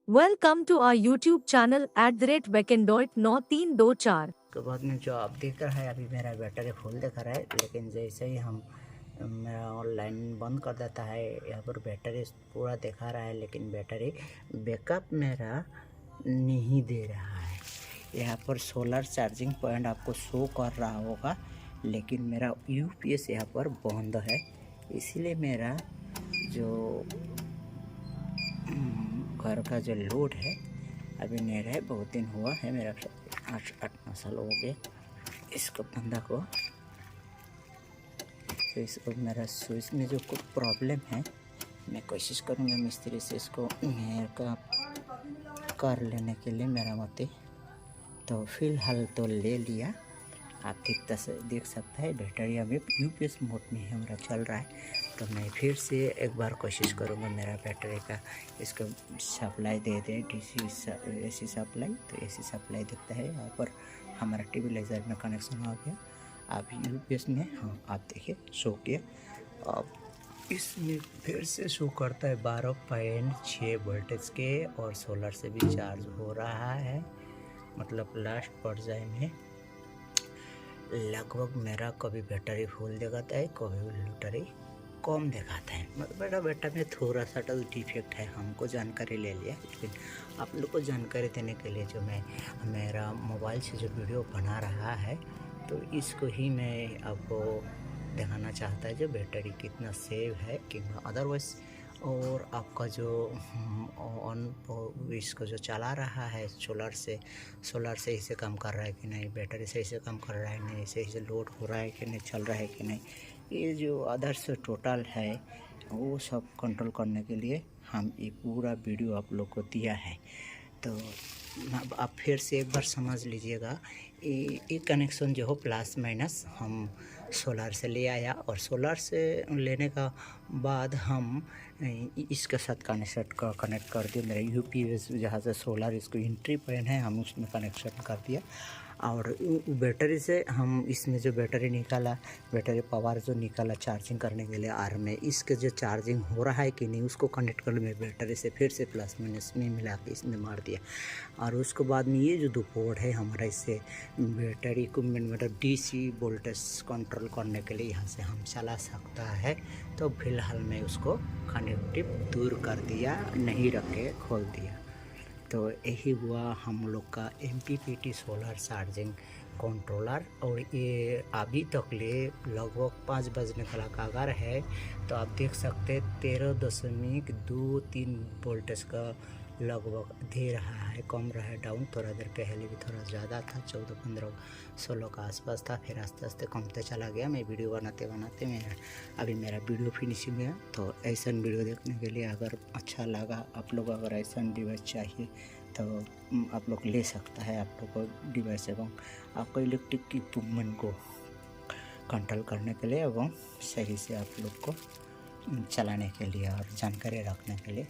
Welcome to our YouTube channel @Wekendoit9324। के बाद में जो आप देख रहा है अभी मेरा बैटरी फुल दिखा रहा है, लेकिन जैसे ही हम मेरा ऑनलाइन बंद कर देता है यहाँ पर बैटरी पूरा दिखा रहा है, लेकिन बैटरी बैकअप मेरा नहीं दे रहा है। यहाँ पर सोलर चार्जिंग पॉइंट आपको शो कर रहा होगा, लेकिन मेरा यूपीएस यहाँ पर बंद है। इसीलिए मेरा जो घर का जो लोड है अभी नहीं रहा है। बहुत दिन हुआ है, मेरा 8-9 साल हो गए इसको बंदा को। तो इसको मेरा स्विच में जो कुछ प्रॉब्लम है, मैं कोशिश करूँगा मिस्त्री से इसको मेरे का कर लेने के लिए मेरा मते। तो फिलहाल तो ले लिया। आप देख सकते हैं बैटरी अभी यूपीएस मोड में हमारा चल रहा है। तो मैं फिर से एक बार कोशिश करूँगा मेरा बैटरी का इसको सप्लाई दे दें, डीसी एसी सप्लाई। तो एसी सप्लाई दिखता है यहाँ पर हमारा टेबलाइजर में कनेक्शन हो गया। अब यूपीएस में आप देखिए शो किया। अब इसमें फिर से शो करता है 12.6 वोल्टेज के, और सोलर से भी चार्ज हो रहा है। मतलब लास्ट पर्याय में लगभग मेरा कभी बैटरी फुल दिखाता है, कभी बैटरी कम दिखाता है। मतलब मेरा बैटरी में थोड़ा सा डिफेक्ट है, हमको जानकारी ले लिया। लेकिन आप लोग को जानकारी देने के लिए जो मैं मेरा मोबाइल से जो वीडियो बना रहा है, तो इसको ही मैं आपको दिखाना चाहता है जो बैटरी कितना सेव है कि अदरवाइज। और आपका जो ऑन इसको जो चला रहा है सोलर से ही से काम कर रहा है कि नहीं, बैटरी सही से काम कर रहा है नहीं, सही से लोड हो रहा है कि नहीं, चल रहा है कि नहीं, ये जो अदर्स टोटल है वो सब कंट्रोल करने के लिए हम ये पूरा वीडियो आप लोग को दिया है। तो आप फिर से एक बार समझ लीजिएगा। ये कनेक्शन जो हो प्लस माइनस हम सोलर से ले आया, और सोलर से लेने का बाद हम इसके साथ कनेक्ट कर दिया। मेरा यूपीएस जहाँ से सोलर इसको एंट्री पॉइंट है, हम उसमें कनेक्शन कर दिया। और बैटरी से हम इसमें जो बैटरी निकाला, बैटरी पावर जो निकाला चार्जिंग करने के लिए आर में, इसके जो चार्जिंग हो रहा है कि नहीं उसको कनेक्ट कर मैं बैटरी से फिर से प्लस माइनस में मिला के इसमें मार दिया। और उसके बाद में ये जो दो पोर्ट है हमारा, इससे बैटरी को मतलब डीसी वोल्टेज कंट्रोल करने के लिए यहाँ से हम चला सकता है। तो फिलहाल मैं उसको कनेक्टिव दूर कर दिया, नहीं रख के खोल दिया। तो यही हुआ हम लोग का MPPT सोलर चार्जिंग कंट्रोलर। और ये अभी तक ले लगभग 5 बजने का कागार है। तो आप देख सकते हैं 13.23 वोल्टेज का लगभग दे रहा है, कम रहा है डाउन। थोड़ा देर पहले भी थोड़ा ज़्यादा था, 14, 15, 16 का आसपास था, फिर आस्ते आस्ते कमते चला गया। मैं वीडियो बनाते अभी मेरा वीडियो फिनिशिंग है। तो ऐसा वीडियो देखने के लिए अगर अच्छा लगा, आप लोग अगर ऐसा डिवाइस चाहिए तो आप लोग ले सकता है। आप लोग को डिवाइस एवं आपको इलेक्ट्रिक इक्विपमेंट को कंट्रोल करने के लिए एवं सही से आप लोग को चलाने के लिए और जानकारी रखने के लिए